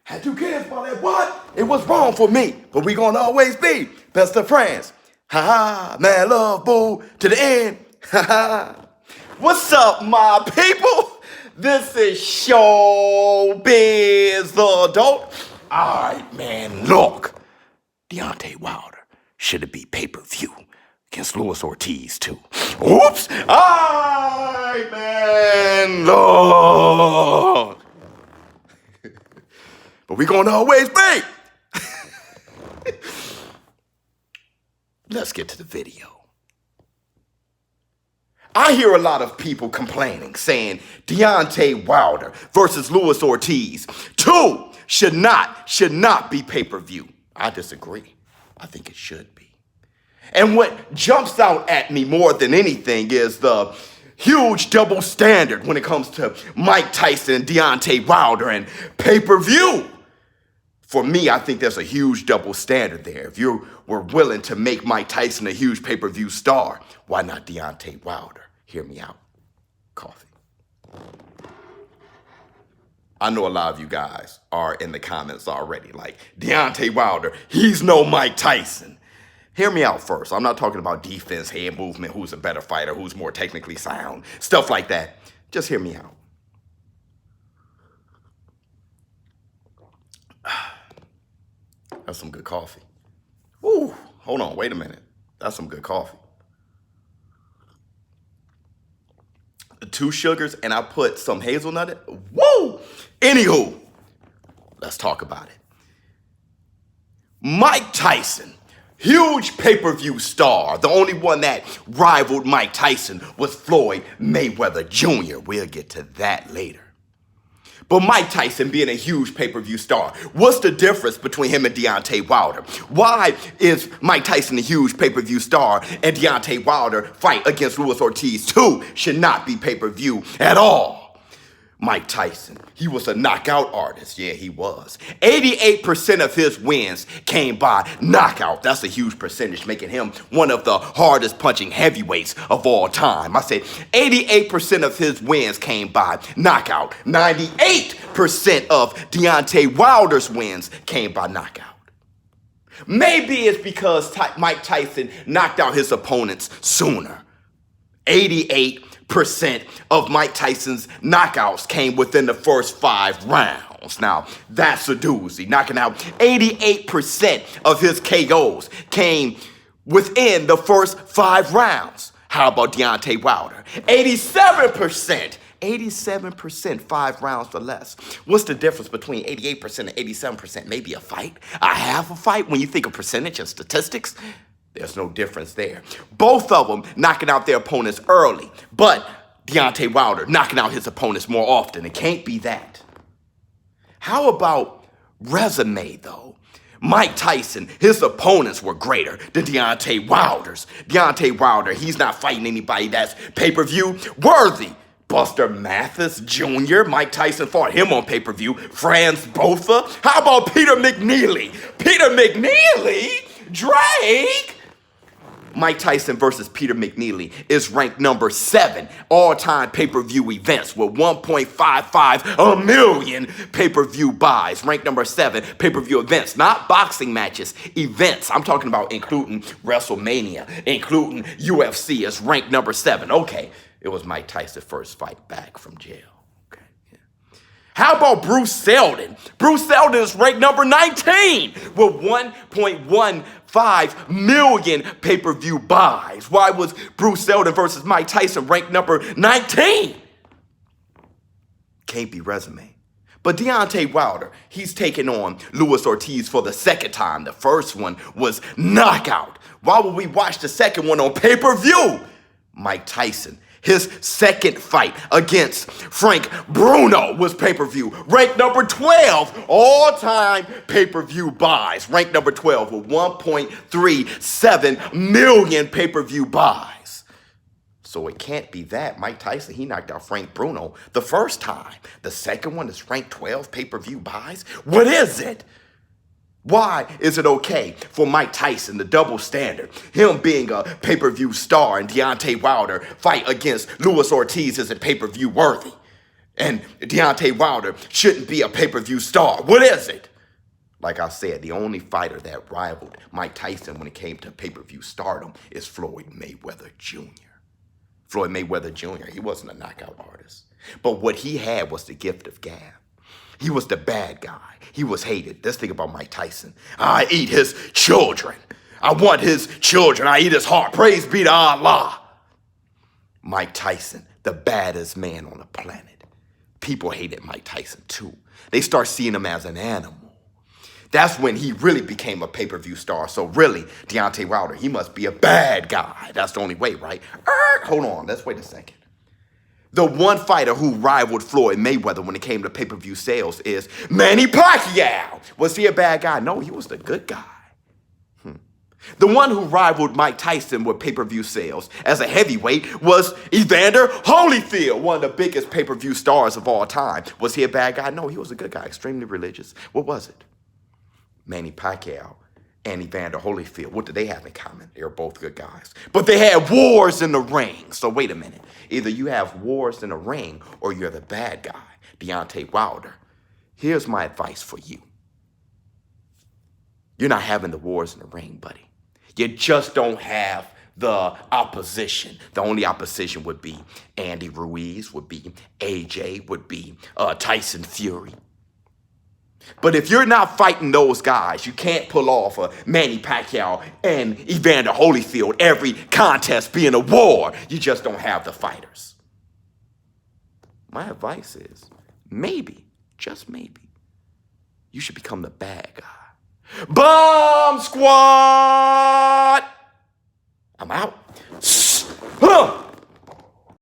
Had 2 kids by that what? It was wrong for me, but we gonna always be best of friends. Ha ha, man, love, boo, to the end. Ha ha. What's up, my people? This is ShowBizz the adult. All right, man, look. Deontay Wilder should it be pay-per-view against Luis Ortiz too. Oops! All right, man, look. But we gonna always be. Let's get to the video. I hear a lot of people complaining, saying Deontay Wilder versus Luis Ortiz 2 should not be pay-per-view. I disagree. I think it should be. And what jumps out at me more than anything is the huge double standard when it comes to Mike Tyson and Deontay Wilder and pay-per-view. For me, I think there's a huge double standard there. If you were willing to make Mike Tyson a huge pay-per-view star, why not Deontay Wilder? Hear me out. Coffee. I know a lot of you guys are in the comments already like, Deontay Wilder, he's no Mike Tyson. Hear me out first. I'm not talking about defense, hand movement, who's a better fighter, who's more technically sound, stuff like that. Just hear me out. That's some good coffee. Ooh, hold on, wait a minute. That's some good coffee. 2 sugars, and I put some hazelnut in. Woo! Anywho, let's talk about it. Mike Tyson, huge pay-per-view star. The only one that rivaled Mike Tyson was Floyd Mayweather Jr. We'll get to that later. But Mike Tyson being a huge pay-per-view star, what's the difference between him and Deontay Wilder? Why is Mike Tyson a huge pay-per-view star and Deontay Wilder fight against Luis Ortiz 2 should not be pay-per-view at all? Mike Tyson, he was a knockout artist. Yeah, he was. 88% of his wins came by knockout. That's a huge percentage, making him one of the hardest punching heavyweights of all time. I said 88% of his wins came by knockout. 98% of Deontay Wilder's wins came by knockout. Maybe it's because Mike Tyson knocked out his opponents sooner. 88% of Mike Tyson's knockouts came within the first 5 rounds. Now, that's a doozy. Knocking out 88% of his KOs came within the first 5 rounds. How about Deontay Wilder? 87%. 87%, 5 rounds or less. What's the difference between 88% and 87%? Maybe a fight? A half a fight? When you think of percentage and statistics, there's no difference there. Both of them knocking out their opponents early, but Deontay Wilder knocking out his opponents more often. It can't be that. How about resume, though? Mike Tyson, his opponents were greater than Deontay Wilder's. Deontay Wilder, he's not fighting anybody that's pay-per-view worthy. Buster Mathis Jr., Mike Tyson fought him on pay-per-view. Franz Botha. How about Peter McNeely? Peter McNeely? Drake? Mike Tyson versus Peter McNeely is ranked number 7 all-time pay-per-view events with 1.55 million pay-per-view buys. Ranked number 7 pay-per-view events, not boxing matches, events. I'm talking about including WrestleMania, including UFC is ranked number 7. Okay, it was Mike Tyson's first fight back from jail. How about Bruce Seldon? Bruce Seldon is ranked number 19 with 1.15 million pay-per-view buys. Why was Bruce Seldon versus Mike Tyson ranked number 19? Can't be resume. But Deontay Wilder, he's taking on Luis Ortiz for the second time. The first one was knockout. Why would we watch the second one on pay-per-view? Mike Tyson, his second fight against Frank Bruno was pay-per-view. Ranked number 12 all-time pay-per-view buys. Ranked number 12 with 1.37 million pay-per-view buys. So it can't be that. Mike Tyson, he knocked out Frank Bruno the first time. The second one is ranked 12 pay-per-view buys? What is it? Why is it okay for Mike Tyson, the double standard, him being a pay-per-view star, and Deontay Wilder fight against Luis Ortiz isn't pay-per-view worthy? And Deontay Wilder shouldn't be a pay-per-view star. What is it? Like I said, the only fighter that rivaled Mike Tyson when it came to pay-per-view stardom is Floyd Mayweather Jr. Floyd Mayweather Jr., he wasn't a knockout artist. But what he had was the gift of gab. He was the bad guy. He was hated. Let's think about Mike Tyson. I eat his children. I want his children. I eat his heart. Praise be to Allah. Mike Tyson, the baddest man on the planet. People hated Mike Tyson too. They start seeing him as an animal. That's when he really became a pay-per-view star. So really, Deontay Wilder, he must be a bad guy. That's the only way, right? Hold on, let's wait a second. The one fighter who rivaled Floyd Mayweather when it came to pay-per-view sales is Manny Pacquiao. Was he a bad guy? No, he was the good guy. The one who rivaled Mike Tyson with pay-per-view sales as a heavyweight was Evander Holyfield, one of the biggest pay-per-view stars of all time. Was he a bad guy? No, he was a good guy, extremely religious. What was it? Manny Pacquiao and Evander Holyfield, what did they have in common? They were both good guys. But they had wars in the ring. So wait a minute. Either you have wars in the ring or you're the bad guy, Deontay Wilder. Here's my advice for you. You're not having the wars in the ring, buddy. You just don't have the opposition. The only opposition would be Andy Ruiz, would be AJ, would be Tyson Fury. But if you're not fighting those guys, you can't pull off a Manny Pacquiao and Evander Holyfield, every contest being a war. You just don't have the fighters. My advice is, maybe, just maybe, you should become the bad guy. Bomb Squad! I'm out.